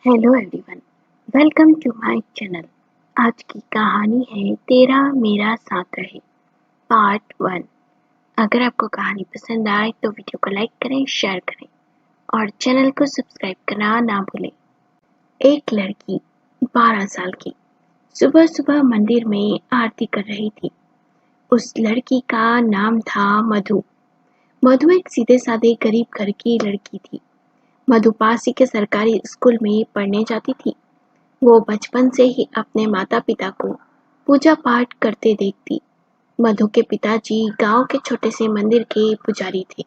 Hello everyone, welcome to my channel. आज की कहानी है तेरा मेरा साथ रहे पार्ट 1। अगर आपको कहानी पसंद आए तो वीडियो को लाइक करें, शेयर करें और चैनल को सब्सक्राइब करना ना भूलें। एक लड़की 12 साल की सुबह सुबह मंदिर में आरती कर रही थी। उस लड़की का नाम था मधु। मधु एक सीधे साधे गरीब घर की लड़की थी। मधु पास ही के सरकारी स्कूल में पढ़ने जाती थी। वो बचपन से ही अपने माता पिता को पूजा पाठ करते देखती। मधु के पिताजी गांव के छोटे से मंदिर के पुजारी थे।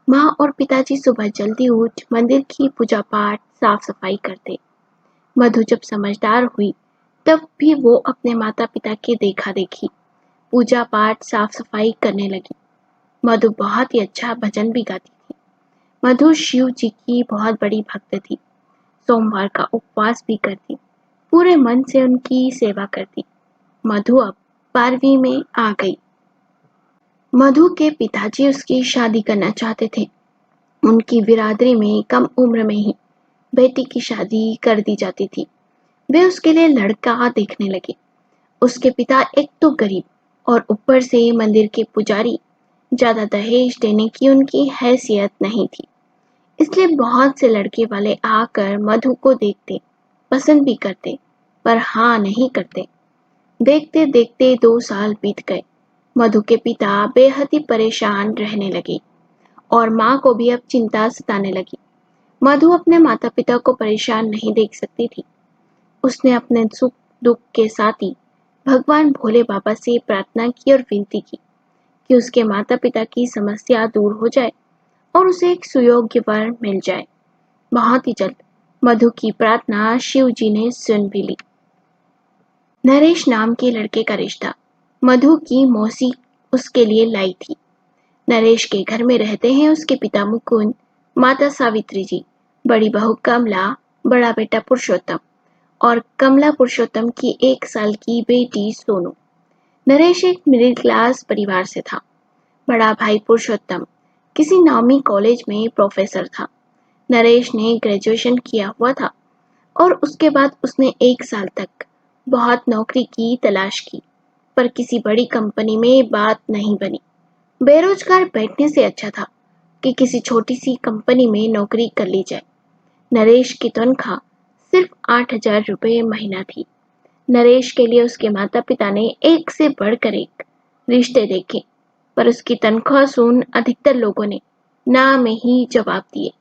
माँ और पिताजी सुबह जल्दी उठ मंदिर की पूजा पाठ साफ सफाई करते। मधु जब समझदार हुई तब भी वो अपने माता पिता के देखा देखी पूजा पाठ साफ सफाई करने लगी। मधु बहुत ही अच्छा भजन भी गाती थी। मधु शिव जी की बहुत बड़ी भक्त थी। सोमवार का उपवास भी करती, पूरे मन से उनकी सेवा करती। मधु अब 12वीं में आ गई। मधु के पिताजी उसकी शादी करना चाहते थे। उनकी बिरादरी में कम उम्र में ही बेटी की शादी कर दी जाती थी। वे उसके लिए लड़का देखने लगे। उसके पिता एक तो गरीब और ऊपर से मंदिर के पुजारी, ज्यादा दहेज देने की उनकी हैसियत नहीं थी। इसलिए बहुत से लड़के वाले आकर मधु को देखते, पसंद भी करते, पर हाँ नहीं करते। देखते देखते 2 साल बीत गए। मधु के पिता बेहद ही परेशान रहने लगे और माँ को भी अब चिंता सताने लगी। मधु अपने माता पिता को परेशान नहीं देख सकती थी। उसने अपने सुख दुख के साथ ही भगवान भोले बाबा से प्रार्थना की और विनती की कि उसके माता पिता की समस्या दूर हो जाए और उसे एक सुयोग्य वर मिल जाए। बहुत ही जल्द मधु की प्रार्थना शिव जी ने सुन भी ली। नरेश नाम के लड़के का रिश्ता मधु की मौसी उसके लिए लाई थी। नरेश के घर में रहते हैं उसके पिता मुकुंद, माता सावित्री जी, बड़ी बहू कमला, बड़ा बेटा पुरुषोत्तम और कमला पुरुषोत्तम की 1 साल की बेटी सोनू। नरेश एक मिडिल क्लास परिवार से था। बड़ा भाई पुरुषोत्तम किसी नामी कॉलेज में प्रोफेसर था। नरेश ने ग्रेजुएशन किया हुआ था और उसके बाद उसने 1 साल तक बहुत नौकरी की तलाश की, पर किसी बड़ी कंपनी में बात नहीं बनी। बेरोजगार बैठने से अच्छा था कि किसी छोटी सी कंपनी में नौकरी कर ली जाए। नरेश की तनख्वाह सिर्फ 8,000 रुपये महीना थी। नरेश के लिए उसके माता पिता ने एक से बढ़कर एक रिश्ते देखे, पर उसकी तनख्वाह सुन अधिकतर लोगों ने ना में ही जवाब दिए।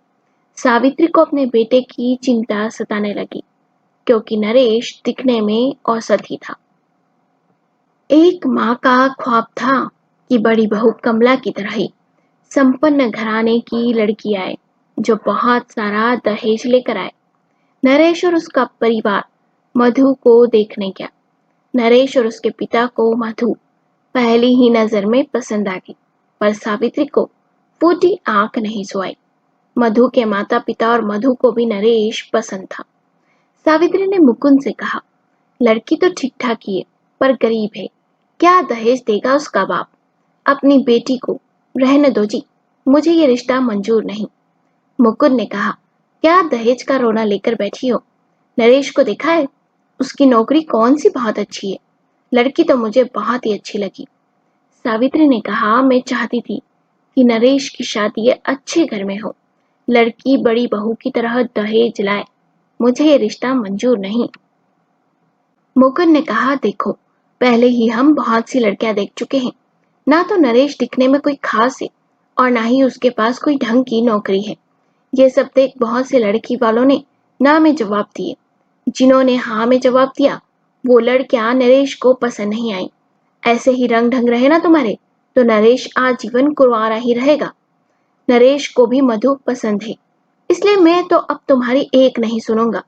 सावित्री को अपने बेटे की चिंता सताने लगी, क्योंकि नरेश दिखने में औसत ही था। एक माँ का ख्वाब था कि बड़ी बहू कमला की तरह ही संपन्न घराने की लड़की आए जो बहुत सारा दहेज लेकर आए। नरेश और उसका परिवार मधु को देखने गया। नरेश और उसके पिता को मधु पहली ही नजर में पसंद आ गई, पर सावित्री को फूटी आंख नहीं सुहाई। मधु के माता पिता और मधु को भी नरेश पसंद था। सावित्री ने मुकुंद से कहा, लड़की तो ठीक ठाक ही है, पर गरीब है, क्या दहेज देगा उसका बाप। अपनी बेटी को रहने दो जी, मुझे ये रिश्ता मंजूर नहीं। मुकुंद ने कहा, क्या दहेज का रोना लेकर बैठी हो? नरेश को देखा है? उसकी नौकरी कौन सी बहुत अच्छी है। लड़की तो मुझे बहुत ही अच्छी लगी। सावित्री ने कहा, मैं चाहती थी कि नरेश की शादी अच्छे घर में हो, लड़की बड़ी बहू की तरह दहेज लाए। मुझे ये रिश्ता मंजूर नहीं। मुकुंद ने कहा, देखो, पहले ही हम बहुत सी लड़कियां देख चुके हैं। ना तो नरेश दिखने में कोई खास है और ना ही उसके पास कोई ढंग की नौकरी है। ये सब देख बहुत से लड़की वालों ने ना में जवाब दिए। जिन्होंने हाँ में जवाब दिया वो लड़कियां नरेश को पसंद नहीं आई। ऐसे ही रंग ढंग रहे ना तुम्हारे तो नरेश आजीवन कुंवारा ही रहेगा। नरेश को भी मधु पसंद है, इसलिए मैं तो अब तुम्हारी एक नहीं सुनूंगा।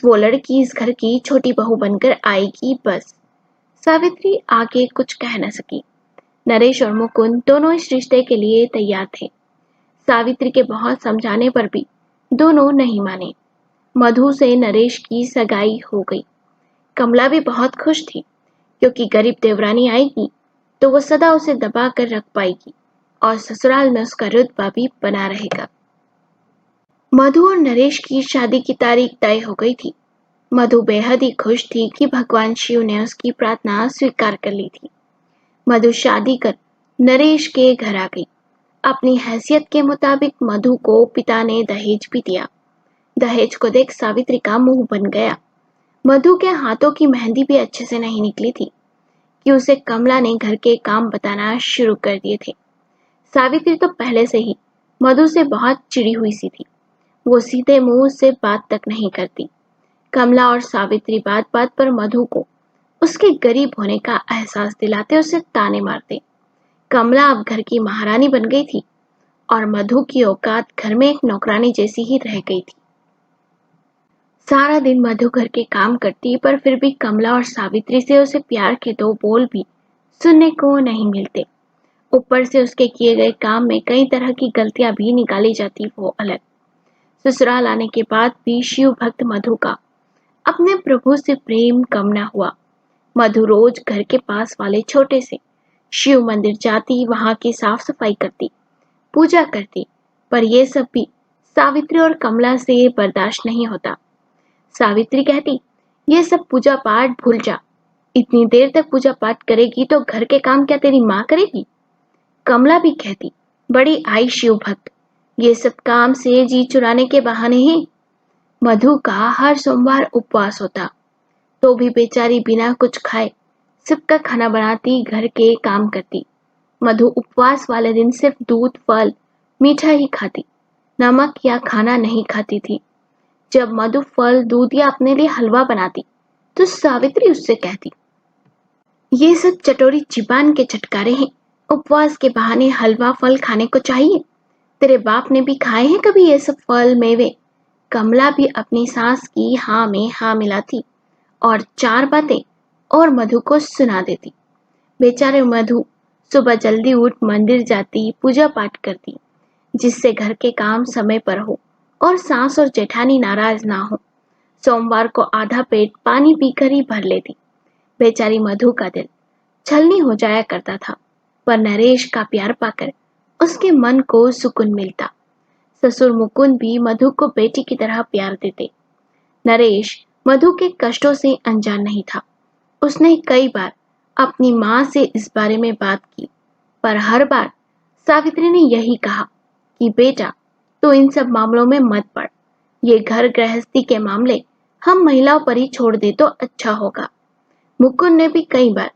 वो लड़की इस घर की छोटी बहू बनकर आएगी बस। सावित्री आगे कुछ कह न सकी। नरेश और मुकुंद दोनों इस रिश्ते के लिए तैयार थे। सावित्री के बहुत समझाने पर भी दोनों नहीं माने। मधु से नरेश की सगाई हो गई। कमला भी बहुत खुश थी, क्योंकि गरीब देवरानी आएगी तो वो सदा उसे दबा कर रख पाएगी और ससुराल में उसका रुतबा भी बना रहेगा। मधु और नरेश की शादी की तारीख तय हो गई थी। मधु बेहद ही खुश थी कि भगवान शिव ने उसकी प्रार्थना स्वीकार कर ली थी। मधु शादी कर नरेश के घर आ गई। अपनी हैसियत के मुताबिक मधु को पिता ने दहेज भी दिया। दहेज को देख सावित्री का मुंह बन गया। मधु के हाथों की मेहंदी भी अच्छे से नहीं निकली थी कि उसे कमला ने घर के काम बताना शुरू कर दिए थे। सावित्री तो पहले से ही मधु से बहुत चिड़ी हुई सी थी। वो सीधे मुंह से बात तक नहीं करती। कमला और सावित्री बात बात पर मधु को उसके गरीब होने का एहसास दिलाते उसे ताने मारते। कमला अब घर की महारानी बन गई थी और मधु की औकात घर में एक नौकरानी जैसी ही रह गई थी। सारा दिन मधु घर के काम करती, पर फिर भी कमला और सावित्री से उसे प्यार के दो बोल भी सुनने को नहीं मिलते। ऊपर से उसके किए गए काम में कई तरह की गलतियां भी निकाली जाती, वो अलग। ससुराल आने के बाद भी शिव भक्त मधु का अपने प्रभु से प्रेम कम न हुआ। मधु रोज घर के पास वाले छोटे से शिव मंदिर जाती, वहां की साफ सफाई करती, पूजा करती, पर यह सब भी सावित्री और कमला से बर्दाश्त नहीं होता। सावित्री कहती, ये सब पूजा पाठ भूल जा। इतनी देर तक पूजा पाठ करेगी तो घर के काम क्या तेरी माँ करेगी? कमला भी कहती, बड़ी आई शिव भक्त, ये सब काम से जी चुराने के बहाने ही। मधु का हर सोमवार उपवास होता, तो भी बेचारी बिना कुछ खाए सबका खाना बनाती, घर के काम करती। मधु उपवास वाले दिन सिर्फ दूध, फल, मीठा ही खाती, नमक या खाना नहीं खाती थी। जब मधु फल, दूध या अपने लिए हलवा बनाती, तो सावित्री उससे कहती, ये सब चटोरी जीबान के छटकारे हैं। उपवास के बहाने हलवा फल खाने को चाहिए। तेरे बाप ने भी खाए हैं कभी ये सब फल मेवे? कमला भी अपनी सास की हाँ में हाँ मिलाती और चार बातें और मधु को सुना देती। बेचारे मधु सुबह जल्दी उठ मंदिर जाती, पूजा पाठ करती, जिससे घर के काम समय पर हो और सास और जेठानी नाराज ना हो। सोमवार को आधा पेट पानी पीकर ही भर लेती। बेचारी मधु का दिल छलनी हो जाया करता था, पर नरेश का प्यार पाकर उसके मन को सुकून मिलता। ससुर मुकुंद भी मधु को बेटी की तरह प्यार देते। नरेश मधु के कष्टों से अनजान नहीं था। उसने कई बार अपनी माँ से इस बारे में बात की, पर हर बार सावित्री ने यही कहा कि बेटा, तो इन सब मामलों में मत पड़। ये घर गृहस्थी के मामले हम महिलाओं पर ही छोड़ दे तो अच्छा होगा। मुकुंद ने भी कई बार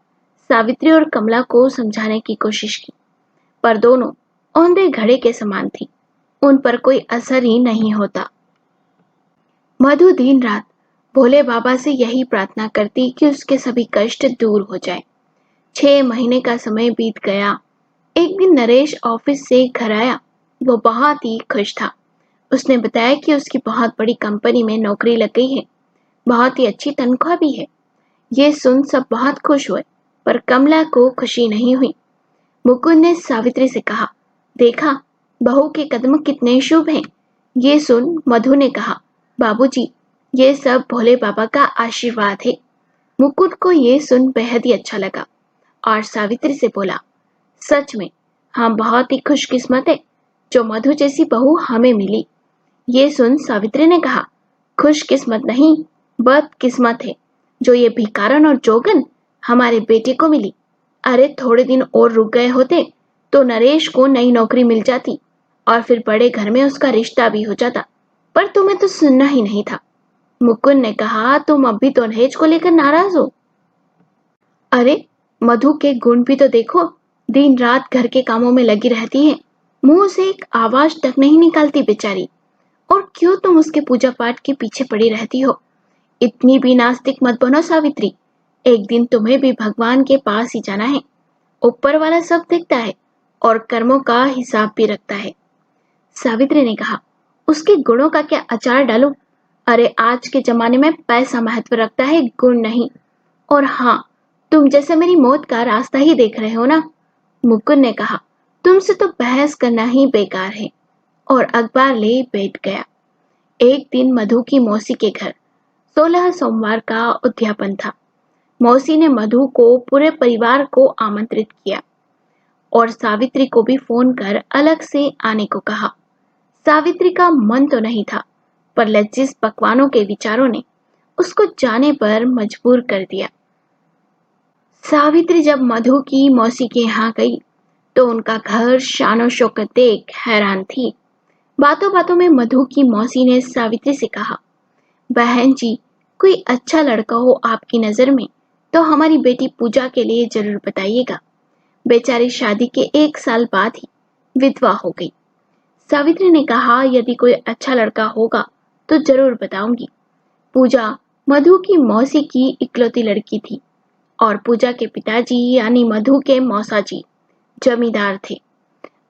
सावित्री और कमला को समझाने की कोशिश की, पर दोनों औंधे घड़े के समान थी। उन पर कोई असर ही नहीं होता। मधु दिन रात भोले बाबा से यही प्रार्थना करती कि उसके सभी कष्ट दूर हो जाए। 6 महीने का समय बीत गया। एक दिन नरेश ऑफिस से घर आया। वो बहुत ही खुश था। उसने बताया कि उसकी बहुत बड़ी कंपनी में नौकरी लग गई है, बहुत ही अच्छी तनख्वाह भी है। ये सुन सब बहुत खुश हुए, पर कमला को खुशी नहीं हुई। मुकुंद ने सावित्री से कहा, देखा बहू के कदम कितने शुभ हैं। ये सुन मधु ने कहा, बाबूजी, ये सब भोले बाबा का आशीर्वाद है। मुकुंद को ये सुन बेहद ही अच्छा लगा और सावित्री से बोला, सच में हम बहुत ही खुशकिस्मत है जो मधु जैसी बहू हमें मिली। ये सुन सावित्री ने कहा, खुशकिस्मत नहीं, बदकिस्मत है जो ये भिकारन और जोगन हमारे बेटे को मिली। अरे थोड़े दिन और रुक गए होते तो नरेश को नई नौकरी मिल जाती और फिर बड़े घर में उसका रिश्ता भी हो जाता, पर तुम्हें तो सुनना ही नहीं था। मुकुंद ने कहा, तुम अब भी तो दहेज को लेकर नाराज हो। अरे मधु के गुण भी तो देखो, दिन रात घर के कामों में लगी रहती है, मुंह से एक आवाज तक नहीं निकालती बेचारी। और क्यों तुम उसके पूजा पाठ के पीछे पड़ी रहती हो? इतनी भी नास्तिक मत बनो सावित्री। एक दिन तुम्हें भी भगवान के पास ही जाना है। ऊपर वाला सब देखता है और कर्मों का हिसाब भी रखता है। सावित्री ने कहा, उसके गुणों का क्या अचार डालूं? अरे आज के जमाने में पैसा महत्व रखता है, गुण नहीं। और हाँ, तुम जैसे मेरी मौत का रास्ता ही देख रहे हो ना। मुकुंद ने कहा, तुमसे तो बहस करना ही बेकार है, और अखबार ले बैठ गया। एक दिन मधु की मौसी के घर 16 सोमवार का उद्यापन था। मौसी ने मधु को पूरे परिवार को आमंत्रित किया और सावित्री को भी फोन कर अलग से आने को कहा। सावित्री का मन तो नहीं था, पर लजीज पकवानों के विचारों ने उसको जाने पर मजबूर कर दिया। सावित्री जब मधु की मौसी के यहाँ गई तो उनका घर शानो शौकत देख हैरान थी। बातों बातों में मधु की मौसी ने सावित्री से कहा, बहन जी, कोई अच्छा लड़का हो आपकी नजर में तो हमारी बेटी पूजा के लिए जरूर बताइएगा। बेचारी शादी के 1 साल बाद ही विधवा हो गई। सावित्री ने कहा, यदि कोई अच्छा लड़का होगा तो जरूर बताऊंगी। पूजा मधु की मौसी की इकलौती लड़की थी और पूजा के पिताजी यानी मधु के मौसा जी जमींदार थे।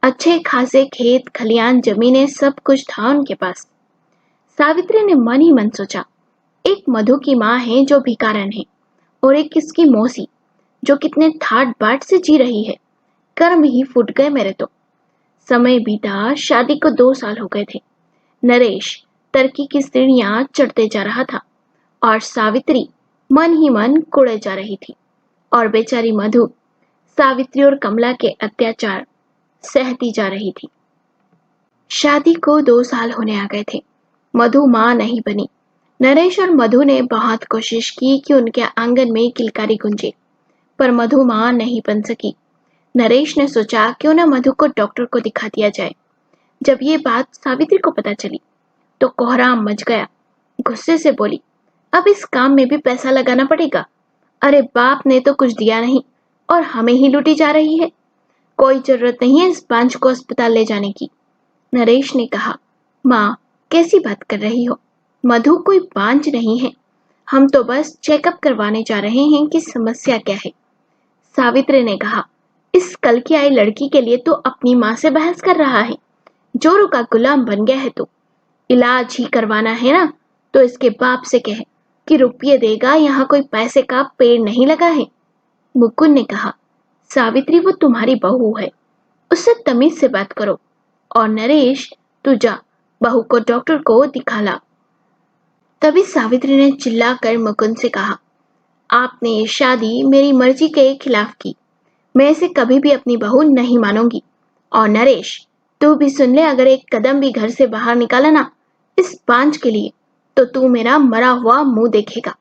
अच्छे खासे खेत खलियान जमीनें सब कुछ था उनके पास। सावित्री ने मन ही मन सोचा, एक मधु की माँ है जो भिखारन है और एक इसकी मौसी जो कितने ठाट बाट से जी रही है। कर्म ही फूट गए मेरे तो। समय बीता, शादी को 2 साल हो गए थे। नरेश तरक्की की सीढ़ियां चढ़ते जा रहा था और सावित्री मन ही मन कुड़े जा रही थी और बेचारी मधु सावित्री और कमला के अत्याचार सहती जा रही थी। शादी को 2 साल होने आ गए थे। मधु माँ नहीं बनी। नरेश और मधु ने बहुत कोशिश की कि उनके आंगन में किलकारी गूंजे, पर मधु माँ नहीं बन सकी। नरेश ने सोचा क्यों न मधु को डॉक्टर को दिखा दिया जाए। जब ये बात सावित्री को पता चली तो कोहराम मच गया। गुस्से से बोली, अब इस काम में भी पैसा लगाना पड़ेगा। अरे बाप ने तो कुछ दिया नहीं और हमें ही लूटी जा रही है। कोई जरूरत नहीं है इस बांझ को अस्पताल ले जाने की। नरेश ने कहा, माँ कैसी बात कर रही हो, मधु कोई बांझ नहीं है। हम तो बस चेकअप करवाने जा रहे हैं कि समस्या क्या है। सावित्री ने कहा, इस कल की आई लड़की के लिए तो अपनी माँ से बहस कर रहा है। जोरू का गुलाम बन गया है तो इलाज ही करवाना है ना, तो इसके बाप से कहे कि रुपये देगा, यहाँ कोई पैसे का पेड़ नहीं लगा है। मुकुंद ने कहा, सावित्री वो तुम्हारी बहू है, उससे तमीज से बात करो। और नरेश तू जा, बहू को डॉक्टर को दिखा ला। तभी सावित्री ने चिल्लाकर मुकुंद से कहा, आपने ये शादी मेरी मर्जी के खिलाफ की। मैं इसे कभी भी अपनी बहू नहीं मानूंगी। और नरेश तू भी सुन ले, अगर एक कदम भी घर से बाहर निकाला ना इस बांझ के लिए तो तू मेरा मरा हुआ मुंह देखेगा।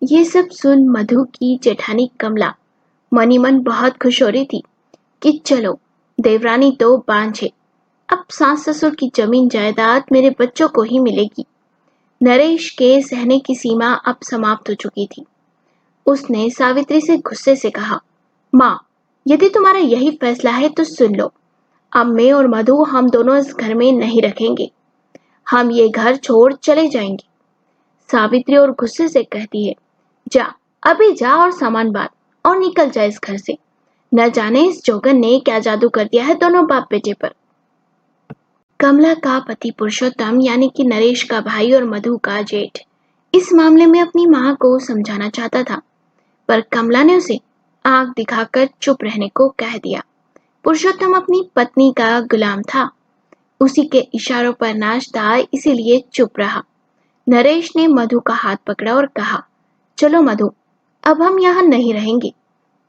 ये सब सुन मधु की जेठानी कमला मनी मन बहुत खुश हो रही थी कि चलो देवरानी तो बांझ है, अब सास ससुर की जमीन जायदाद मेरे बच्चों को ही मिलेगी। नरेश के सहने की सीमा अब समाप्त हो चुकी थी। उसने सावित्री से गुस्से से कहा, माँ यदि तुम्हारा यही फैसला है तो सुन लो, अब मैं और मधु हम दोनों इस घर में नहीं रहेंगे। हम ये घर छोड़ चले जाएंगे। सावित्री और गुस्से से कहती है, जा अभी जा और सामान बांध और निकल जा इस घर से। न जाने इस जोगन ने क्या जादू कर दिया है दोनों बाप बेटे पर। कमला का पति पुरुषोत्तम यानी कि नरेश का भाई और मधु का जेठ इस मामले में अपनी माँ को समझाना चाहता था, पर कमला ने उसे आंख दिखाकर चुप रहने को कह दिया। पुरुषोत्तम अपनी पत्नी का गुलाम था, उसी के इशारों पर नाचता, इसीलिए चुप रहा। नरेश ने मधु का हाथ पकड़ा और कहा, चलो मधु, अब हम यहाँ नहीं रहेंगे।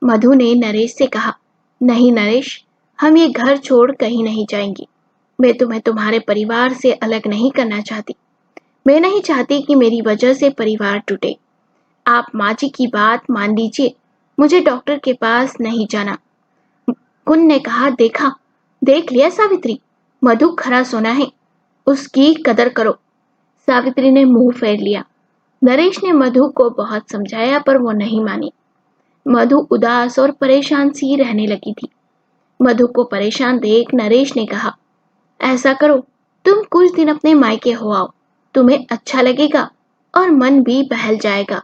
मधु ने नरेश से कहा, नहीं नरेश, हम ये घर छोड़ कहीं नहीं जाएंगे। मैं तुम्हें तुम्हारे परिवार से अलग नहीं करना चाहती। मैं नहीं चाहती कि मेरी वजह से परिवार टूटे। आप माँ जी की बात मान लीजिए, मुझे डॉक्टर के पास नहीं जाना। कुन ने कहा, देखा, देख लिया सावित्री, मधु खरा सोना है, उसकी कदर करो। सावित्री ने मुंह फेर लिया। नरेश ने मधु को बहुत समझाया पर वो नहीं मानी। मधु उदास और परेशान सी रहने लगी थी। मधु को परेशान देख नरेश ने कहा, ऐसा करो, तुम कुछ दिन अपने मायके हो आओ, तुम्हें अच्छा लगेगा और मन भी बहल जाएगा।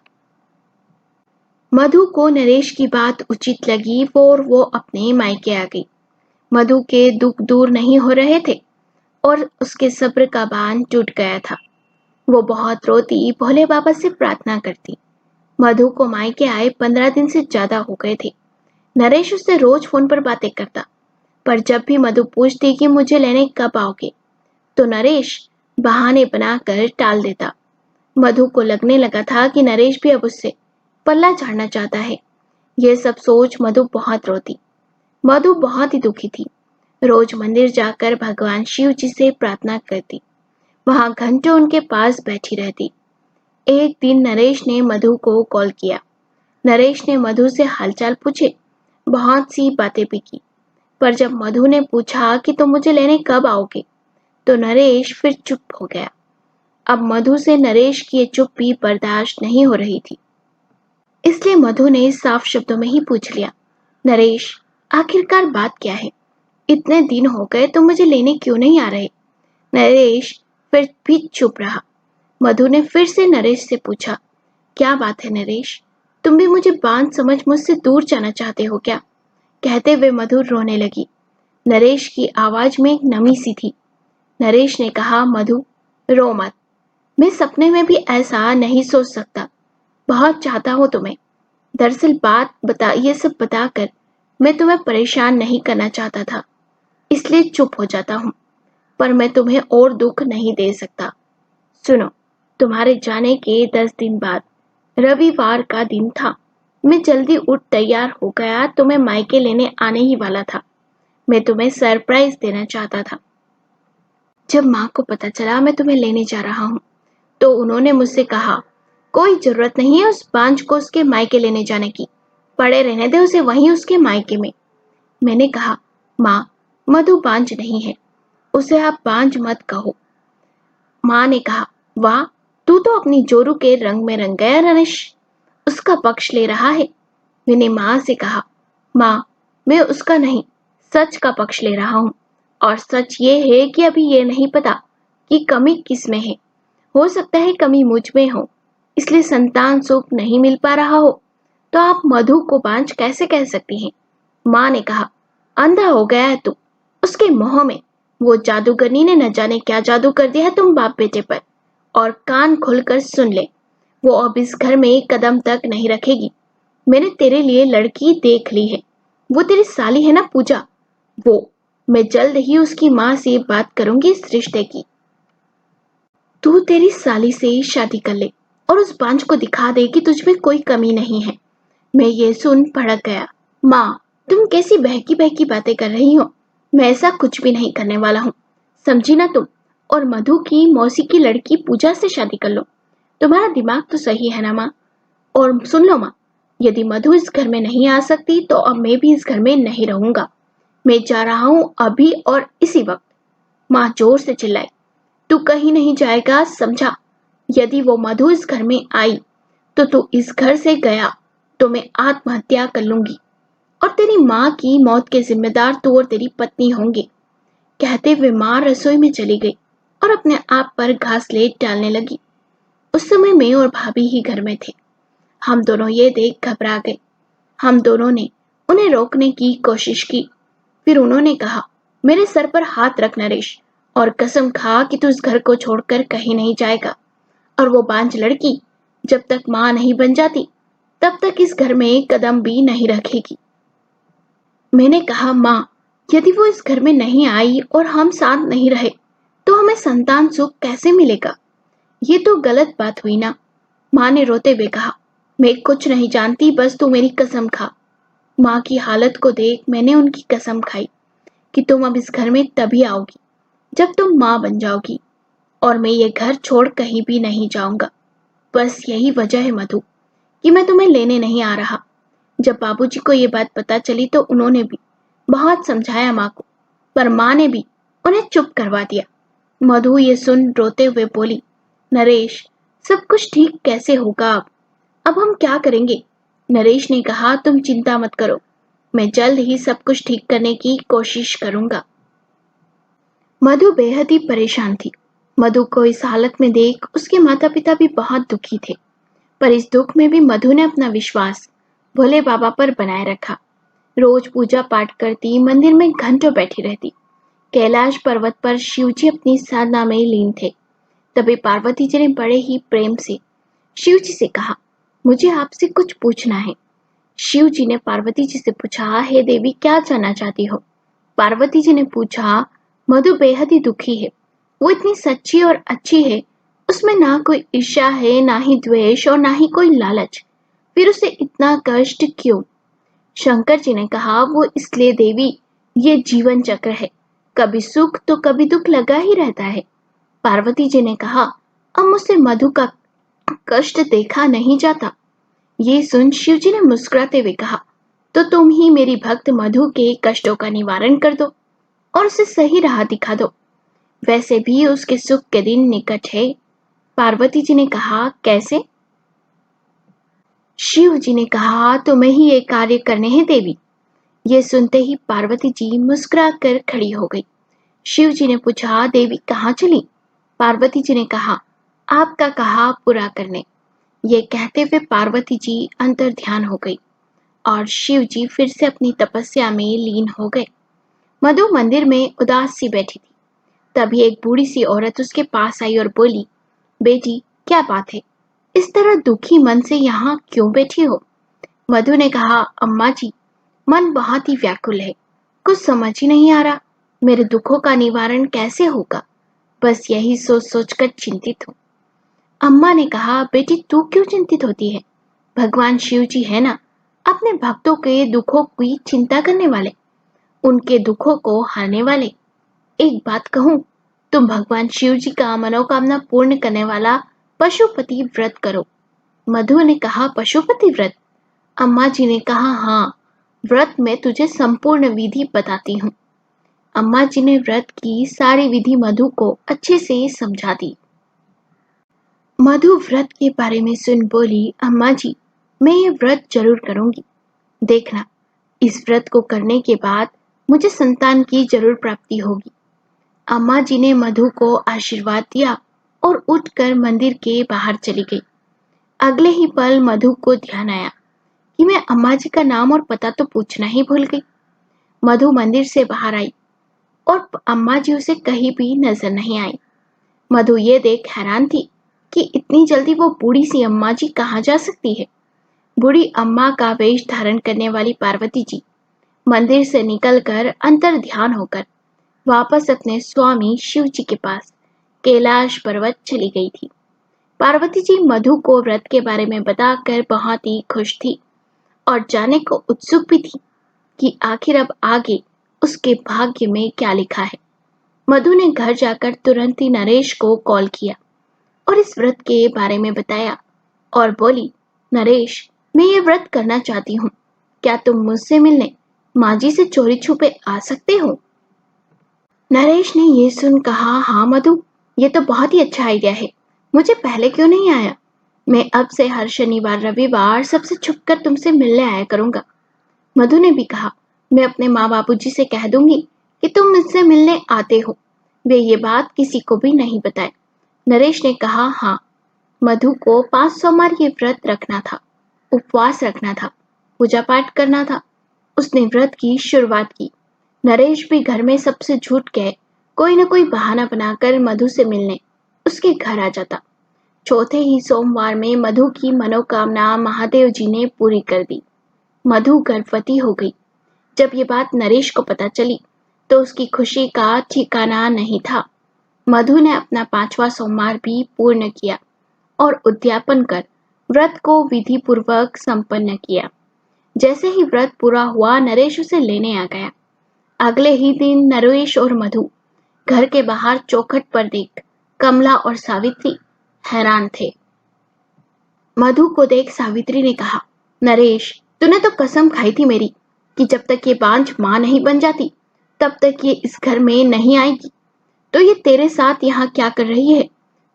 मधु को नरेश की बात उचित लगी और वो अपने मायके आ गई। मधु के दुख दूर नहीं हो रहे थे और उसके सब्र का बांध टूट गया था। वो बहुत रोती, भोले बाबा से प्रार्थना करती। मधु को मायके आए 15 दिन से ज्यादा हो गए थे। नरेश उससे रोज फोन पर बातें करता, पर जब भी मधु पूछती कि मुझे लेने कब आओगे, तो नरेश बहाने बनाकर टाल देता। मधु को लगने लगा था कि नरेश भी अब उससे पल्ला झाड़ना चाहता है। यह सब सोच मधु बहुत रोती। मधु बहुत ही दुखी थी। रोज मंदिर जाकर भगवान शिव जी से प्रार्थना करती, वहां घंटों उनके पास बैठी रहती। एक दिन नरेश ने मधु को कॉल किया। नरेश ने मधु से हालचाल पूछे, बहुत सी बातें भी की, पर जब मधु ने पूछा कि तुम मुझे लेने कब आओगे, तो नरेश फिर चुप हो गया। अब मधु से नरेश की ये चुप भी बर्दाश्त नहीं हो रही थी, इसलिए मधु ने साफ शब्दों में ही पूछ लिया, नरेश, आखिरकार बात क्या है? इतने दिन हो गए तुम मुझे लेने क्यों नहीं आ रहे? नरेश फिर भी चुप रहा। मधु ने फिर से नरेश से पूछा, क्या बात है नरेश? तुम भी मुझे बांझ समझ मुझसे दूर जाना चाहते हो क्या? कहते हुए मधु रोने लगी। नरेश की आवाज में एक नमी सी थी। नरेश ने कहा, मधु रो मत, मैं सपने में भी ऐसा नहीं सोच सकता। बहुत चाहता हूँ तुम्हें। दरअसल ये सब बताकर मैं तुम्हें परेशान नहीं करना चाहता था, इसलिए चुप हो जाता हूँ, पर मैं तुम्हें और दुख नहीं दे सकता। सुनो, तुम्हारे जाने के 10 दिन बाद रविवार का दिन था। मैं जल्दी उठ तैयार हो गया, तुम्हें मायके लेने आने ही वाला था। मैं तुम्हें सरप्राइज देना चाहता था। जब माँ को पता चला मैं तुम्हें लेने जा रहा हूँ, तो उन्होंने मुझसे कहा, कोई जरूरत नहीं है उस बांझ को उसके मायके लेने जाने की, पड़े रहने दे उसे वहीं उसके मायके में। मैंने कहा, माँ, मधु बांझ नहीं है, उसे आप बांझ मत कहो। माँ ने कहा, वाह, तू तो अपनी जोरू के रंग में रंग गया नरेश, उसका पक्ष ले रहा है। मैंने माँ से कहा, माँ, मैं उसका नहीं, सच का पक्ष ले रहा हूँ, और सच ये है कि अभी ये नहीं पता कि कमी किस में है। हो सकता है कमी मुझ में हो, इसलिए संतान सुख नहीं मिल पा रहा हो, तो आप मधु को बांझ कैसे कह सकती हैं? माँ ने कहा, अंधा हो गया है तू, उसके मोह में। वो जादूगरनी ने न जाने क्या जादू कर दिया है तुम बाप बेटे पर। और कान खोलकर सुन ले, वो अब इस घर में एक कदम तक नहीं रखेगी। मैंने तेरे लिए लड़की देख ली है, वो तेरी साली है ना पूजा, वो। मैं जल्द ही उसकी माँ से बात करूंगी इस रिश्ते की। तू तेरी साली से ही शादी कर ले और उस बांझ को दिखा दे कि तुझ में कोई कमी नहीं है। मैं ये सुन भड़क गया। माँ, तुम कैसी बहकी बहकी बातें कर रही हो? मैं ऐसा कुछ भी नहीं करने वाला हूँ, समझी ना तुम? और मधु की मौसी की लड़की पूजा से शादी कर लो। तुम्हारा दिमाग तो सही है ना माँ? और सुन लो माँ, यदि मधु इस घर में नहीं आ सकती तो अब मैं भी इस घर में नहीं रहूंगा। मैं जा रहा हूँ अभी और इसी वक्त। माँ जोर से चिल्लाई, तू कहीं नहीं जाएगा, समझा? यदि वो मधु इस घर में आई तो तू इस घर से गया तो मैं आत्महत्या कर लूंगी, और तेरी माँ की मौत के जिम्मेदार तू और तेरी पत्नी होंगे। कहते हुए माँ रसोई में चली गई और अपने आप पर घासलेट डालने लगी। उस समय मैं और भाभी ही घर में थे। हम दोनों ये देख घबरा गए। हम दोनों ने उन्हें रोकने की कोशिश की। फिर उन्होंने कहा, मेरे सर पर हाथ रख नरेश, और कसम खा कि तू इस घर को छोड़कर कहीं नहीं जाएगा, और वो बांझ लड़की जब तक माँ नहीं बन जाती तब तक इस घर में कदम भी नहीं रखेगी। मैंने कहा, माँ, यदि वो इस घर में नहीं आई और हम साथ नहीं रहे तो हमें संतान सुख कैसे मिलेगा? ये तो गलत बात हुई ना। माँ ने रोते हुए कहा, मैं कुछ नहीं जानती, बस तू मेरी कसम खा। माँ की हालत को देख मैंने उनकी कसम खाई कि तुम अब इस घर में तभी आओगी जब तुम माँ बन जाओगी, और मैं ये घर छोड़ कहीं भी नहीं जाऊंगा। बस यही वजह है मधु कि मैं तुम्हें लेने नहीं आ रहा। जब बाबूजी को ये बात पता चली तो उन्होंने भी बहुत समझाया माँ को, पर माँ ने भी उन्हें चुप करवा दिया। मधु ये सुन रोते हुए बोली, नरेश, सब कुछ ठीक कैसे होगा अब हम क्या करेंगे? नरेश ने कहा, तुम चिंता मत करो, मैं जल्द ही सब कुछ ठीक करने की कोशिश करूंगा। मधु बेहद ही परेशान थी। मधु को इस हालत में देख उसके माता पिता भी बहुत दुखी थे, पर इस दुख में भी मधु ने अपना विश्वास भोले बाबा पर बनाए रखा। रोज पूजा पाठ करती, मंदिर में घंटों बैठी रहती। कैलाश पर्वत पर शिवजी अपनी साधना में लीन थे। तभी पार्वती जी ने बड़े ही प्रेम से शिवजी से कहा, मुझे आपसे कुछ पूछना है। शिवजी ने पार्वती जी से पूछा, हे देवी, क्या जानना चाहती हो? पार्वती जी ने पूछा, मधु बेहद ही दुखी है, वो इतनी सच्ची और अच्छी है, उसमें ना कोई ईर्ष्या है, ना ही द्वेष, और ना ही कोई लालच, फिर उसे इतना कष्ट क्यों? शंकर जी ने कहा, वो इसलिए देवी, ये जीवन चक्र है, कभी सुख तो कभी दुख लगा ही रहता है। पार्वती जी ने कहा, अब मुझसे मधु का कष्ट देखा नहीं जाता। ये सुन शिव जी ने मुस्कुराते हुए कहा, तो तुम ही मेरी भक्त मधु के कष्टों का निवारण कर दो और उसे सही राह दिखा दो। वैसे भी उसके सुख के दिन निकट है। पार्वती जी ने कहा, कैसे? शिव जी ने कहा, तुम्हें ही ये कार्य करने हैं देवी। ये सुनते ही पार्वती जी मुस्कुरा कर खड़ी हो गई। शिव जी ने पूछा, देवी कहाँ चली? पार्वती जी ने कहा, आपका कहा पूरा करने। ये कहते हुए पार्वती जी अंतर ध्यान हो गई और शिव जी फिर से अपनी तपस्या में लीन हो गए। मधु मंदिर में उदास सी बैठी थी। तभी एक बूढ़ी सी औरत उसके पास आई और बोली, बेटी क्या बात है, इस तरह दुखी मन से यहाँ क्यों बैठी हो? मधु ने कहा, अम्मा जी, मन बहुत ही व्याकुल है, कुछ समझ ही नहीं आ रहा, मेरे दुखों का निवारण कैसे होगा, बस यही सोच सोच कर चिंतित हूँ। अम्मा ने कहा, बेटी तू क्यों चिंतित होती है? भगवान शिव जी है ना, अपने भक्तों के दुखों की चिंता करने वाले, उनके दुखों को हरने वाले। एक बात कहूँ, तुम भगवान शिव जी का मनोकामना पूर्ण करने वाला पशुपति व्रत करो। मधु ने कहा, पशुपति व्रत? अम्मा जी ने कहा, हाँ, व्रत में तुझे संपूर्ण विधि बताती हूँ। अम्मा जी ने व्रत की सारी विधि मधु को अच्छे से समझा दी। मधु व्रत के बारे में सुन बोली, अम्मा जी, मैं ये व्रत जरूर करूंगी। देखना, इस व्रत को करने के बाद मुझे संतान की जरूर प्राप्ति होगी। अम्मा जी ने मधु को आशीर्वाद दिया और उठकर मंदिर के बाहर चली गई। अगले ही पल मधु को ध्यान आया कि मैं अम्मा जी का नाम और पता तो पूछना ही भूल गई। मधु मंदिर से बाहर आई और अम्मा जी उसे कहीं भी नजर नहीं आई। मधु ये देख हैरान थी कि इतनी जल्दी वो बूढ़ी सी अम्मा जी कहाँ जा सकती है। बूढ़ी अम्मा का वेश धारण करने वाली पार्वती जी मंदिर से निकलकर अंतर ध्यान होकर वापस अपने स्वामी शिव जी के पास कैलाश पर्वत चली गई थी। पार्वती जी मधु को व्रत के बारे में बताकर बहुत ही खुश थी और जानने को उत्सुक भी थी कि आखिर अब आगे उसके भाग्य में क्या लिखा है। मधु ने घर जाकर तुरंत ही नरेश को कॉल किया और इस व्रत के बारे में बताया और बोली, नरेश, मैं ये व्रत करना चाहती हूँ, क्या तुम मुझसे मिलने माँ जी से चोरी छुपे आ सकते हो? नरेश ने ये सुन कहा, हाँ मधु, ये तो बहुत ही अच्छा आइडिया है, मुझे पहले क्यों नहीं आया? मैं अब से हर शनिवार रविवार सबसे छुपकर तुमसे मिलने आया करूंगा। मधु ने भी कहा, मैं अपने माँ बापूजी से कह दूंगी कि तुम मुझसे मिलने आते हो। वे ये बात किसी को भी नहीं बताए। नरेश ने कहा, हाँ, मधु को 5 सोमवार ये व्रत रखना था, उपवास रखना था, पूजा पाठ करना था। उसने व्रत की शुरुआत की। नरेश भी घर में सबसे झूठ कह कोई न कोई बहाना बनाकर मधु से मिलने उसके घर आ जाता। चौथे ही सोमवार में मधु की मनोकामना महादेव जी ने पूरी कर दी। मधु गर्भवती हो गई। जब ये बात नरेश को पता चली तो उसकी खुशी का ठिकाना नहीं था। मधु ने अपना 5वां सोमवार भी पूर्ण किया और उद्यापन कर व्रत को विधि पूर्वक संपन्न किया। जैसे ही व्रत पूरा हुआ नरेश उसे लेने आ गया। अगले ही दिन नरेश और मधु घर के बाहर चौखट पर देख कमला और सावित्री हैरान थे। मधु को देख सावित्री ने कहा, नरेश, तूने तो कसम खाई थी मेरी कि जब तक ये बांझ माँ नहीं बन जाती तब तक ये इस घर में नहीं आएगी, तो ये तेरे साथ यहाँ क्या कर रही है?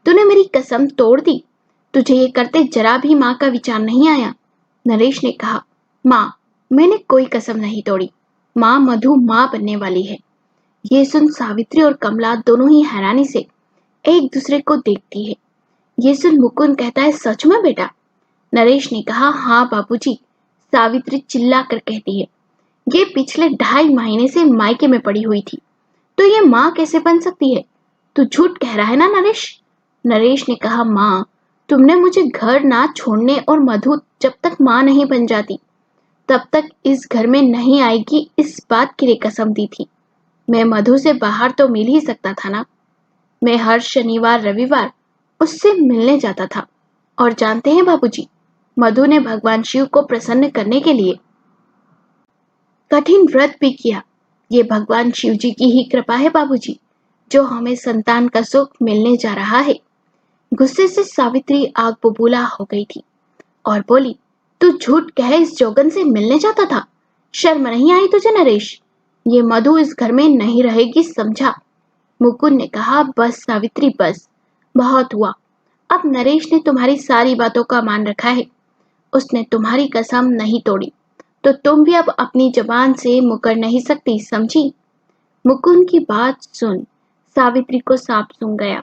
तूने मेरी कसम तोड़ दी। तुझे ये करते जरा भी माँ का विचार नहीं आया? नरेश ने कहा, माँ, मैंने कोई कसम नहीं तोड़ी। माँ मधु माँ बनने वाली है। ये सुन सावित्री और कमला दोनों ही हैरानी से एक दूसरे को देखती है। ये सुन मुकुंद कहता है, सच में बेटा? नरेश ने कहा, हाँ बाबूजी। सावित्री चिल्ला कर कहती है, ये पिछले 2.5 महीने से मायके में पड़ी हुई थी, तो ये माँ कैसे बन सकती है? तू झूठ कह रहा है ना नरेश? नरेश ने कहा, माँ, तुमने मुझे घर ना छोड़ने और मधु जब तक माँ नहीं बन जाती तब तक इस घर में नहीं आएगी इस बात के लिए कसम दी थी। मैं मधु से बाहर तो मिल ही सकता था ना। मैं हर शनिवार रविवार उससे मिलने जाता था। और जानते हैं बाबूजी, मधु ने भगवान शिव को प्रसन्न करने के लिए कठिन व्रत भी किया। ये भगवान शिव जी की ही कृपा है बाबूजी, जो हमें संतान का सुख मिलने जा रहा है। गुस्से से सावित्री आग बबूला हो गई थी और बोली, तू झूठ कहे इस जोगन से मिलने जाता था? शर्म नहीं आई तुझे नरेश? ये मधु इस घर में नहीं रहेगी, समझा? मुकुंद ने कहा, बस सावित्री बस, बहुत हुआ। अब नरेश ने तुम्हारी सारी बातों का मान रखा है। उसने तुम्हारी कसम नहीं तोड़ी, तो तुम भी अब अपनी जबान से मुकर नहीं सकती, समझी? मुकुंद की बात सुन सावित्री को सांप सूंघ गया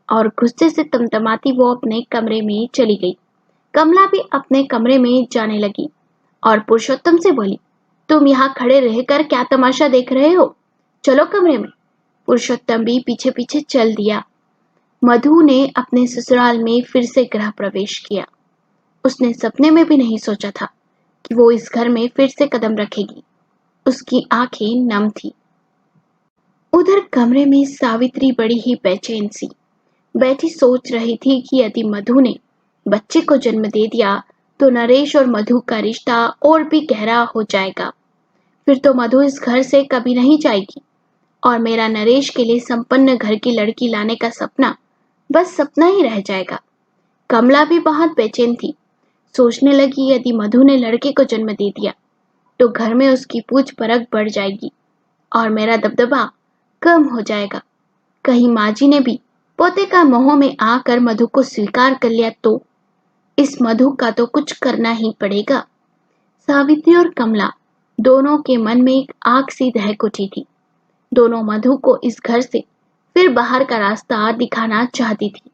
और गुस्से से तमतमाती वो अपने कमरे में चली गई। कमला भी अपने कमरे में जाने लगी और पुरुषोत्तम से बोली, तुम यहाँ खड़े रहकर क्या तमाशा देख रहे हो? चलो कमरे में। पुरुषोत्तम भी पीछे पीछे चल दिया। मधु ने अपने ससुराल में फिर से गृह प्रवेश किया। उसने सपने में भी नहीं सोचा था कि वो इस घर में फिर से कदम रखेगी। उसकी आंखें नम थी। उधर कमरे में सावित्री बड़ी ही बेचैन सी बैठी सोच रही थी कि यदि मधु ने बच्चे को जन्म दे दिया तो नरेश और मधु का रिश्ता और भी गहरा हो जाएगा। फिर तो मधु इस घर से कभी नहीं जाएगी और मेरा नरेश के लिए संपन्न घर की लड़की लाने का सपना बस सपना ही रह जाएगा। कमला भी बहुत बेचैन थी। सोचने लगी, यदि मधु ने लड़के को जन्म दे दिया तो घर में उसकी पूछ परख बढ़ जाएगी और मेरा दबदबा कम हो जाएगा। कहीं माँ जी ने भी पोते का मोह में आकर मधु को स्वीकार कर लिया तो इस मधु का तो कुछ करना ही पड़ेगा। सावित्री और कमला दोनों के मन में एक आग सी दहक उठी थी। दोनों मधु को इस घर से फिर बाहर का रास्ता दिखाना चाहती थी।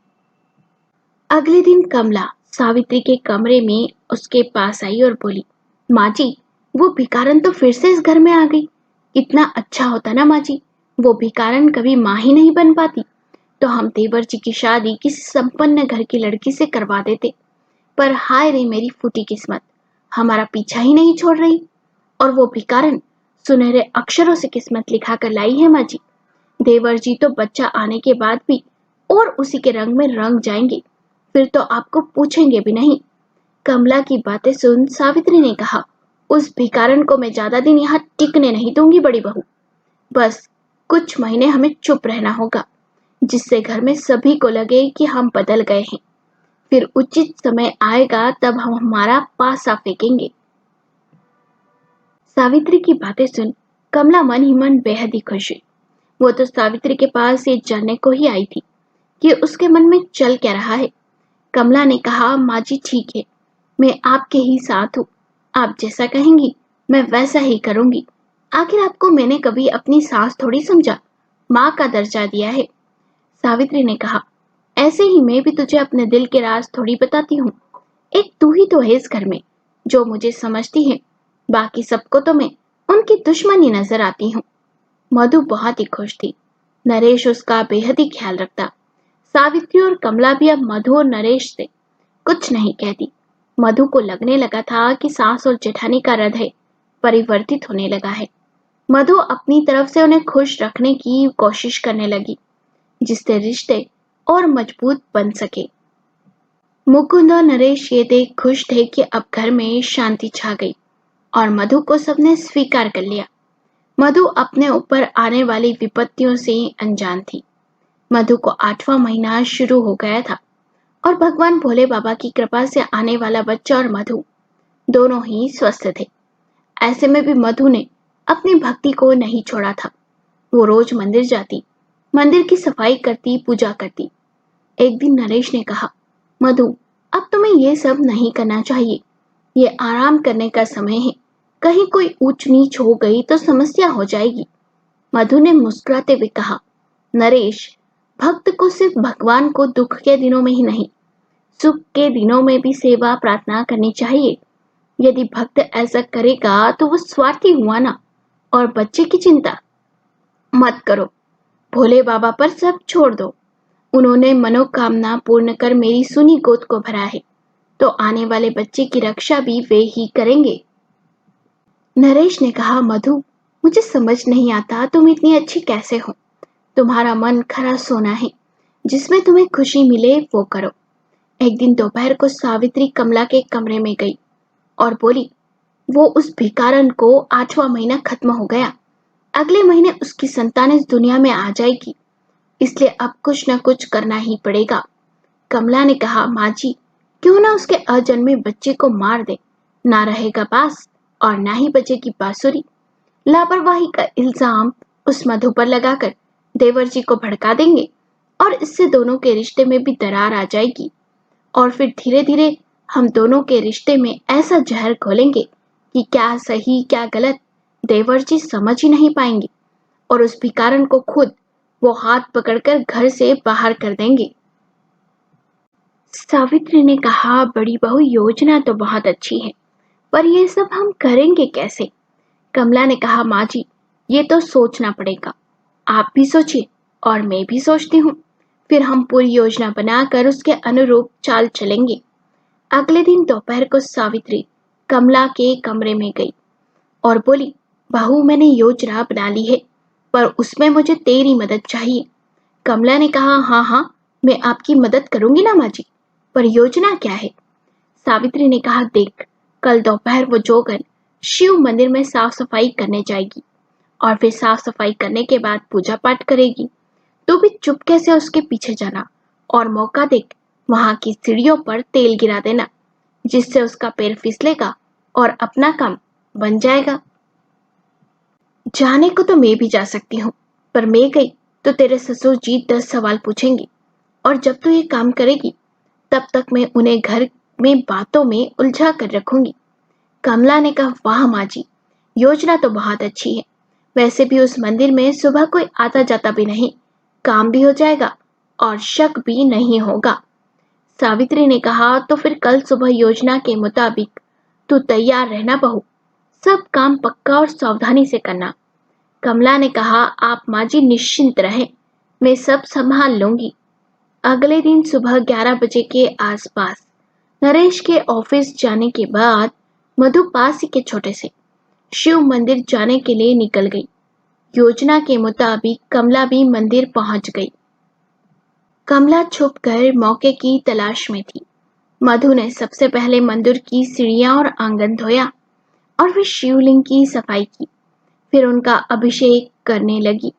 अगले दिन कमला सावित्री के कमरे में उसके पास आई और बोली, माँ जी, वो भिकारन तो फिर से इस घर में आ गई। इतना अच्छा होता ना माँ जी, वो भिकारन कभी माँ ही नहीं बन पाती तो हम तेवर जी की शादी किसी संपन्न घर की लड़की से करवा देते। पर हाय रे मेरी फूटी किस्मत, हमारा पीछा ही नहीं छोड़ रही। और वो भिकारन सुनहरे अक्षरों से किस्मत लिखा कर लाई है माँ जी। देवर जी तो बच्चा आने के बाद भी और उसी के रंग में रंग जाएंगे, फिर तो आपको पूछेंगे भी नहीं। कमला की बातें सुन सावित्री ने कहा, उस भिकारन को मैं ज्यादा दिन यहाँ टिकने नहीं दूंगी बड़ी बहू। बस कुछ महीने हमें चुप रहना होगा, जिससे घर में सभी को लगे कि हम बदल गए हैं। फिर उचित समय आएगा तब हम हमारा पासा फेंकेंगे। सावित्री की बातें सुन कमला मन ही मन बेहद ही खुश हुई। वो तो सावित्री के पास ये जानने को ही आई थी कि उसके मन में चल क्या रहा है। कमला ने कहा, माँ जी ठीक है, मैं आपके ही साथ हूँ। आप जैसा कहेंगी मैं वैसा ही करूंगी। आखिर आपको मैंने कभी अपनी सास थोड़ी समझा, माँ का दर्जा दिया है। सावित्री ने कहा, ऐसे ही मैं भी तुझे अपने दिल के राज थोड़ी बताती हूँ। एक तू ही तो है इस घर में जो मुझे समझती है, बाकी सबको तो मैं उनकी दुश्मनी नजर आती हूँ। मधु बहुत ही खुश थी। नरेश उसका बेहद ही ख्याल रखता। सावित्री और कमला भी अब मधु और नरेश से कुछ नहीं कहती। मधु को लगने लगा था कि सास और जेठानी का हृदय परिवर्तित होने लगा है। मधु अपनी तरफ से उन्हें खुश रखने की कोशिश करने लगी, जिससे रिश्ते और मजबूत बन सके। मुकुंद और नरेश ये देख खुश थे कि अब घर में शांति छा गई और मधु को सबने स्वीकार कर लिया। मधु अपने ऊपर आने वाली विपत्तियों से अनजान थी। मधु को 8वां महीना शुरू हो गया था और भगवान भोले बाबा की कृपा से आने वाला बच्चा और मधु दोनों ही स्वस्थ थे। ऐसे में भी मधु ने अपनी भक्ति को नहीं छोड़ा था। वो रोज मंदिर जाती, मंदिर की सफाई करती, पूजा करती। एक दिन नरेश ने कहा, मधु, अब तुम्हें ये सब नहीं करना चाहिए। ये आराम करने का समय है। कहीं कोई ऊंच नीच हो गई तो समस्या हो जाएगी। मधु ने मुस्कुराते हुए कहा, नरेश, भक्त को सिर्फ भगवान को दुख के दिनों में ही नहीं, सुख के दिनों में भी सेवा प्रार्थना करनी चाहिए। यदि भक्त ऐसा करेगा तो वो स्वार्थी हुआ ना। और बच्चे की चिंता मत करो, भोले बाबा पर सब छोड़ दो। उन्होंने मनोकामना पूर्ण कर मेरी सुनी गोद को भरा है, तो आने वाले बच्चे की रक्षा भी वे ही करेंगे। नरेश ने कहा, मधु, मुझे समझ नहीं आता तुम इतनी अच्छी कैसे हो। तुम्हारा मन खरा सोना है, जिसमें तुम्हें खुशी मिले वो करो। एक दिन दोपहर को सावित्री कमला के कमरे में गई और बोली, वो उस भिकारन को 8वां महीना खत्म हो गया अगले महीने उसकी संतान इस दुनिया में आ जाएगी, इसलिए अब कुछ न कुछ करना ही पड़ेगा। कमला ने कहा, माँ जी, क्यों ना उसके अजन्मे बच्चे को मार दे, ना रहेगा बांस और ना ही बजेगी बांसुरी। लापरवाही का इल्जाम उस मधु पर लगाकर देवर जी को भड़का देंगे और इससे दोनों के रिश्ते में भी दरार आ जाएगी और फिर धीरे धीरे हम दोनों के रिश्ते में ऐसा जहर घोलेंगे कि क्या सही क्या गलत देवर जी समझ ही नहीं पाएंगे और उस भिखारन को खुद वो हाथ पकड़कर घर से बाहर कर देंगे। सावित्री ने कहा, बड़ी बहू, योजना तो बहुत अच्छी है, पर ये सब हम करेंगे कैसे? कमला ने कहा, माँ जी, ये तो सोचना पड़ेगा। आप भी सोचिए और मैं भी सोचती हूँ, फिर हम पूरी योजना बनाकर उसके अनुरूप चाल चलेंगे। अगले दिन दोपहर को सावित्री कमला के कमरे में गई और बोली, बहू, मैंने योजना बना ली है, पर उसमें मुझे तेरी मदद चाहिए। कमला ने कहा, हाँ हाँ, मैं आपकी मदद करूंगी ना माँ जी, पर योजना क्या है? सावित्री ने कहा, देख, कल दोपहर वो जोगन शिव मंदिर में साफ सफाई करने जाएगी और फिर साफ सफाई करने के बाद पूजा पाठ करेगी। तू भी चुपके से उसके पीछे जाना और मौका देख वहां की सीढ़ियों पर तेल गिरा देना, जिससे उसका पैर फिसलेगा और अपना काम बन जाएगा। जाने को तो मैं भी जा सकती हूँ, पर मैं गई तो तेरे ससुर जी 10 सवाल पूछेंगे और जब तू ये काम करेगी तब तक मैं उन्हें घर में बातों में उलझा कर रखूंगी। कमला ने कहा, वाह माँ जी, योजना तो बहुत अच्छी है। वैसे भी उस मंदिर में सुबह कोई आता जाता भी नहीं, काम भी हो जाएगा और शक भी नहीं होगा। सावित्री ने कहा, तो फिर कल सुबह योजना के मुताबिक तू तैयार रहना बहू, सब काम पक्का और सावधानी से करना। कमला ने कहा, आप माँ जी निश्चिंत रहें, मैं सब संभाल लूंगी। अगले दिन सुबह 11 बजे के आसपास नरेश के ऑफिस जाने के बाद मधु पास ही के छोटे से शिव मंदिर जाने के लिए निकल गई। योजना के मुताबिक कमला भी मंदिर पहुंच गई। कमला छुपकर मौके की तलाश में थी। मधु ने सबसे पहले मंदिर की सीढ़ियां और आंगन धोया और फिर शिवलिंग की सफाई की, फिर उनका अभिषेक करने लगी।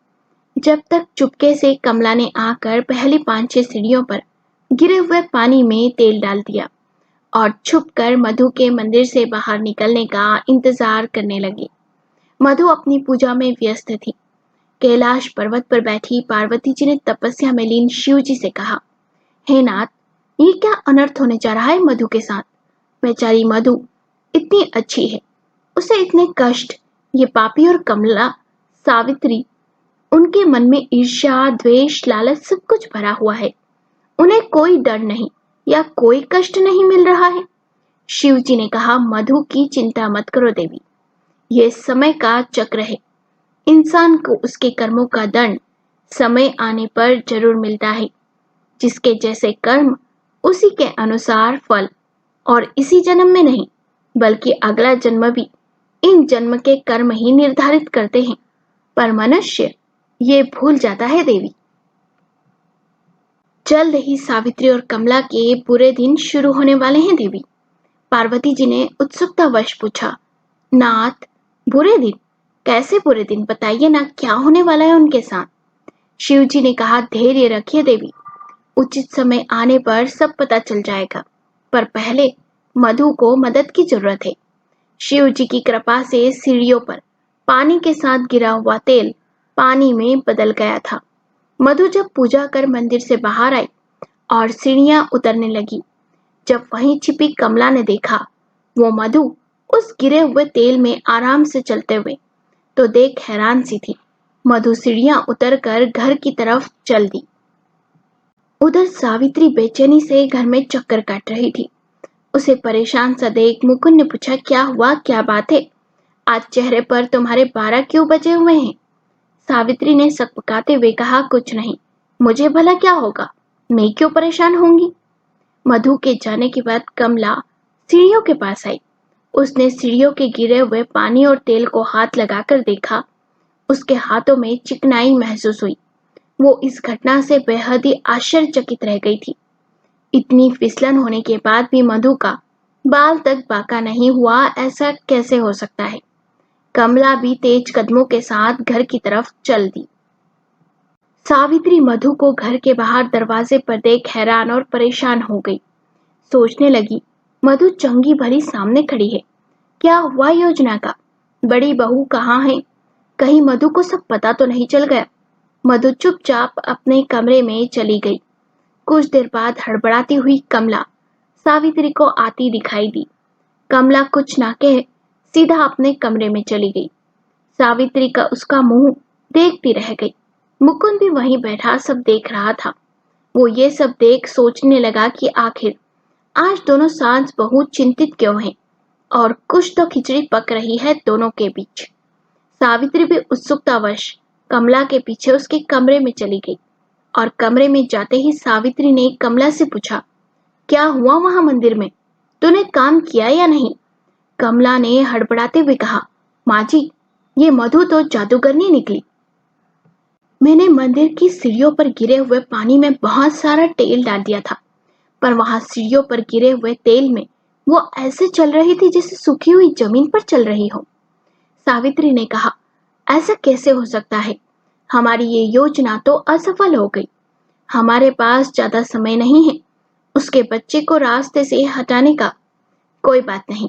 जब तक चुपके से कमला ने आकर पहली 5-6 सीढ़ियों पर गिरे हुए पानी में तेल डाल दिया और छुपकर मधु के मंदिर से बाहर निकलने का इंतजार करने लगी। मधु अपनी पूजा में व्यस्त थी। कैलाश पर्वत पर बैठी पार्वती जी ने तपस्या में लीन शिव जी से कहा, हे नाथ, ये क्या अनर्थ होने जा रहा है मधु के साथ? बेचारी मधु इतनी अच्छी है, उसे इतने कष्ट। ये पापी और कमला सावित्री, उनके मन में ईर्ष्या, द्वेष, लालच सब कुछ भरा हुआ है। उन्हें कोई डर नहीं या कोई कष्ट नहीं मिल रहा है। शिव जी ने कहा, मधु की चिंता मत करो देवी, ये समय का चक्र है। इंसान को उसके कर्मों का दंड समय आने पर जरूर मिलता है। जिसके जैसे कर्म उसी के अनुसार फल, और इसी जन्म में नहीं बल्कि अगला जन्म भी इन जन्म के कर्म ही निर्धारित करते हैं, पर मनुष्य ये भूल जाता है देवी। जल्द ही सावित्री और कमला के बुरे दिन शुरू होने वाले हैं देवी। पार्वती जी ने उत्सुकतावश पूछा, नाथ, बुरे दिन? कैसे बुरे दिन? बताइए ना, क्या होने वाला है उनके साथ? शिव जी ने कहा, धैर्य रखिए देवी, उचित समय आने पर सब पता चल जाएगा, पर पहले मधु को मदद की जरूरत है। शिव जी की कृपा से सीढ़ियों पर पानी के साथ गिरा हुआ तेल पानी में बदल गया था। मधु जब पूजा कर मंदिर से बाहर आई और सीढ़ियां उतरने लगी, जब वहीं छिपी कमला ने देखा वो मधु उस गिरे हुए तेल में आराम से चलते हुए, तो देख हैरान सी थी। मधु सीढ़ियां उतरकर घर की तरफ चल दी। उधर सावित्री बेचैनी से घर में चक्कर काट रही थी। उसे परेशान सा देख मुकुंद ने पूछा, क्या हुआ, क्या बात है? आज चेहरे पर तुम्हारे 12 क्यों बजे हुए हैं? सावित्री ने सकपकाते हुए कहा, कुछ नहीं, मुझे भला क्या होगा, मैं क्यों परेशान होंगी? मधु के जाने के बाद कमला सीढ़ियों के पास आई। उसने सीढ़ियों के गिरे हुए पानी और तेल को हाथ लगाकर देखा। उसके हाथों में चिकनाई महसूस हुई। वो इस घटना से बेहद ही आश्चर्यचकित रह गई थी। इतनी फिसलन होने के बाद भी मधु का बाल तक बांका नहीं हुआ, ऐसा कैसे हो सकता है? कमला भी तेज कदमों के साथ घर की तरफ चल दी। सावित्री मधु को घर के बाहर दरवाजे पर देख हैरान और परेशान हो गई। सोचने लगी, मधु चंगी भली सामने खड़ी है, क्या हुआ योजना का? बड़ी बहू कहाँ है? कहीं मधु को सब पता तो नहीं चल गया? मधु चुपचाप अपने कमरे में चली गई। कुछ देर बाद हड़बड़ाती हुई कमला सावित्री को आती दिखाई दी। कमला कुछ ना कहे सीधा अपने कमरे में चली गई। सावित्री का उसका मुंह देखती रह गई। मुकुंद भी वहीं बैठा सब देख रहा था। वो ये सब देख सोचने लगा कि आखिर आज दोनों सास बहू चिंतित क्यों हैं और कुछ तो खिचड़ी पक रही है दोनों के बीच। सावित्री भी उत्सुकतावश कमला के पीछे उसके कमरे में चली गई और कमरे में जाते ही सावित्री ने कमला से पूछा, क्या हुआ वहां मंदिर में? तूने काम किया या नहीं? कमला ने हड़बड़ाते हुए कहा, माँ जी, ये मधु तो जादूगरनी निकली। मैंने मंदिर की सीढ़ियों पर गिरे हुए पानी में बहुत सारा तेल डाल दिया था, पर वहां सीढ़ियों पर गिरे हुए तेल में वो ऐसे चल रही थी जैसे सूखी हुई जमीन पर चल रही हो। सावित्री ने कहा, ऐसा कैसे हो सकता है? हमारी ये योजना तो असफल हो गई। हमारे पास ज्यादा समय नहीं है उसके बच्चे को रास्ते से हटाने का। कोई बात नहीं,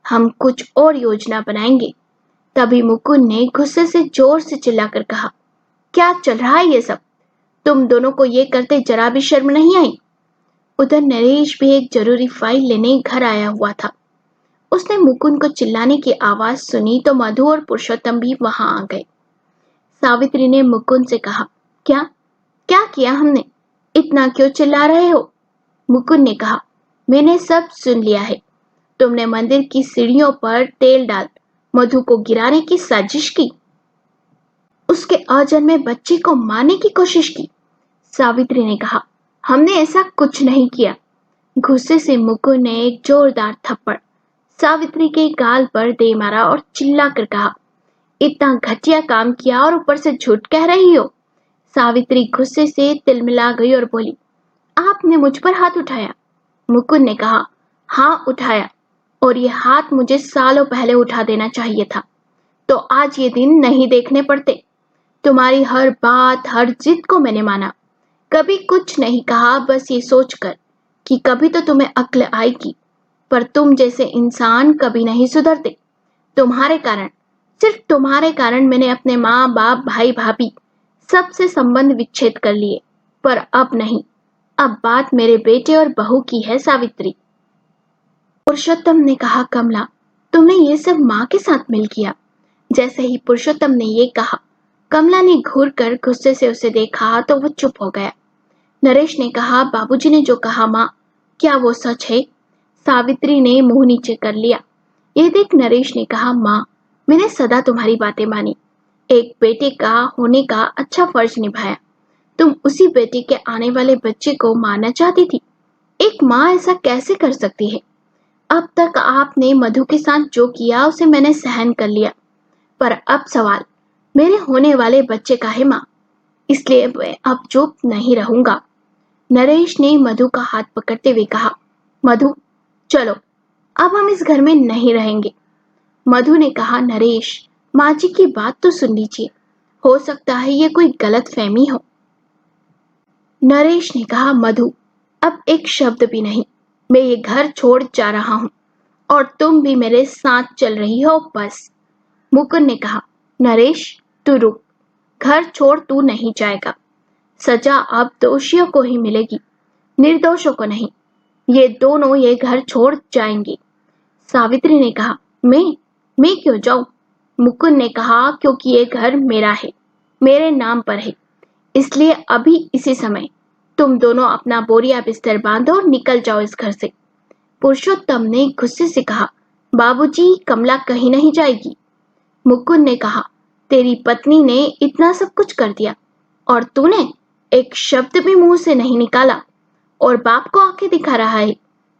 हम कुछ और योजना बनाएंगे। तभी मुकुंद ने गुस्से से जोर से चिल्लाकर कहा, क्या चल रहा है ये सब? तुम दोनों को ये करते जरा भी शर्म नहीं आई? उधर नरेश भी एक जरूरी फाइल लेने घर आया हुआ था। उसने मुकुंद को चिल्लाने की आवाज सुनी तो मधु और पुरुषोत्तम भी वहां आ गए। सावित्री ने मुकुंद से कहा, क्या क्या किया हमने? इतना क्यों चिल्ला रहे हो? मुकुंद ने कहा, मैंने सब सुन लिया है। तुमने मंदिर की सीढ़ियों पर तेल डाल मधु को गिराने की साजिश की, उसके अजन्मे बच्चे को मारने की कोशिश की। सावित्री ने कहा, हमने ऐसा कुछ नहीं किया। गुस्से से मुकुंद ने एक जोरदार थप्पड़ सावित्री के गाल पर दे मारा और चिल्लाकर कहा, इतना घटिया काम किया और ऊपर से झूठ कह रही हो? सावित्री गुस्से से तिलमिला गई और बोली, आपने मुझ पर हाथ उठाया? मुकुंद ने कहा, हाँ उठाया, और ये हाथ मुझे सालों पहले उठा देना चाहिए था, तो आज ये दिन नहीं देखने पड़ते। तुम्हारी हर बात हर जिद को मैंने माना, कभी कुछ नहीं कहा, बस ये सोचकर कि कभी तो तुम्हें अक्ल आएगी, पर तुम जैसे इंसान कभी नहीं सुधरते। तुम्हारे कारण, सिर्फ तुम्हारे कारण मैंने अपने माँ बाप भाई भाभी सबसे संबंध विच्छेद कर लिए, पर अब नहीं। अब बात मेरे बेटे और बहू की है सावित्री। पुरुषोत्तम ने कहा, कमला, तुमने ये सब माँ के साथ मिल किया। जैसे ही पुरुषोत्तम ने ये कहा, कमला ने घूर कर गुस्से से उसे देखा तो वो चुप हो गया। नरेश ने कहा, बाबूजी ने जो कहा माँ, क्या वो सच है? सावित्री ने मुंह नीचे कर लिया। ये देख नरेश ने कहा, माँ, मैंने सदा तुम्हारी बातें मानी, एक बेटे का होने का अच्छा फर्ज निभाया। तुम उसी बेटे के आने वाले बच्चे को मारना चाहती थी। एक माँ ऐसा कैसे कर सकती है? अब तक आपने मधु के साथ जो किया उसे मैंने सहन कर लिया, पर अब सवाल मेरे होने वाले बच्चे का है माँ, इसलिए मैं अब चुप नहीं रहूंगा। नरेश ने मधु का हाथ पकड़ते हुए कहा, मधु चलो, अब हम इस घर में नहीं रहेंगे। मधु ने कहा, नरेश, माँ जी की बात तो सुन लीजिए, हो सकता है ये कोई गलत फहमी हो। नरेश ने कहा, मधु, अब एक शब्द भी नहीं, मैं ये घर छोड़ जा रहा हूँ और तुम भी मेरे साथ चल रही हो, बस। मुकुंद ने कहा, नरेश तू रुक, घर छोड़ तू नहीं जाएगा। सजा अब दोषियों को ही मिलेगी, निर्दोषों को नहीं। ये दोनों ये घर छोड़ जाएंगे। सावित्री ने कहा, मैं क्यों जाऊं? मुकुंद ने कहा, क्योंकि ये घर मेरा है, मेरे नाम पर है, इसलिए अभी इसी समय तुम दोनों अपना बोरिया बिस्तर बांधो और निकल जाओ इस घर से। पुरुषोत्तम ने गुस्से से कहा, बाबूजी, कमला कहीं नहीं जाएगी। मुकुंद ने कहा, तेरी पत्नी ने इतना सब कुछ कर दिया और तूने एक शब्द भी मुंह से नहीं निकाला और बाप को आंखें दिखा रहा है।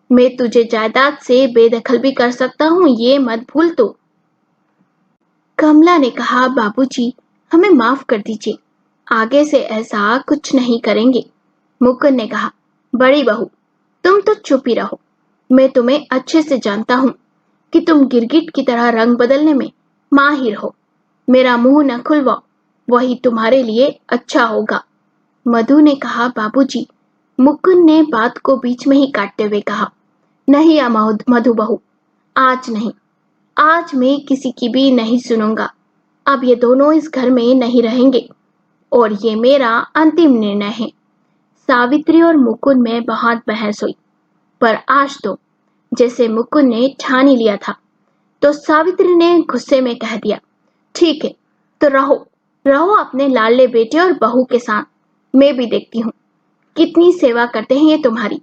मैं तुझे जायदाद से बेदखल भी कर सकता हूँ, ये मत भूल तू। कमला ने कहा, बाबूजी, हमें माफ कर दीजिए, आगे से ऐसा कुछ नहीं करेंगे। मुकुंद ने कहा, बड़ी बहू, तुम तो चुप ही रहो। मैं तुम्हें अच्छे से जानता हूँ कि तुम गिरगिट की तरह रंग बदलने में माहिर हो। मेरा मुंह न खुलवाओ, वही तुम्हारे लिए अच्छा होगा। मधु ने कहा, बाबूजी। मुकुंद ने बात को बीच में ही काटते हुए कहा, नहीं मधु बहू, आज नहीं। आज मैं किसी की भी नहीं सुनूंगा। अब ये दोनों इस घर में नहीं रहेंगे और ये मेरा अंतिम निर्णय है। सावित्री और मुकुंद में बहुत बहस हुई, पर आज तो जैसे मुकुंद ने ठान ही लिया था, तो सावित्री ने गुस्से में कह दिया, ठीक है, तो रहो रहो अपने लाडले बेटे और बहू के साथ। मैं भी देखती हूँ कितनी सेवा करते हैं ये तुम्हारी।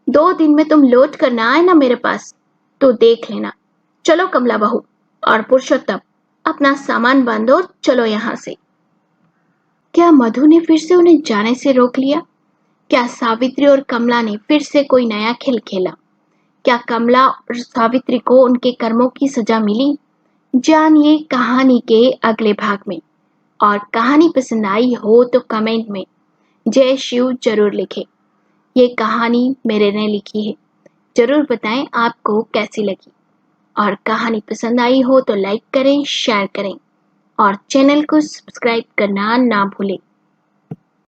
2 दिन में तुम लौट कर ना आए ना मेरे पास, तो देख लेना। चलो कमला बहू और पुरुषोत्तम, अपना सामान बांधो और चलो यहाँ से। क्या मधु ने फिर से उन्हें जाने से रोक लिया? क्या सावित्री और कमला ने फिर से कोई नया खेल खेला? क्या कमला और सावित्री को उनके कर्मों की सजा मिली? जानिए कहानी के अगले भाग में। और कहानी पसंद आई हो तो कमेंट में जय शिव जरूर लिखें। ये कहानी मेरे ने लिखी है। जरूर बताएं आपको कैसी लगी। और कहानी पसंद आई हो तो लाइक करें, शेयर करें और चैनल को सब्सक्राइब करना ना भूलें।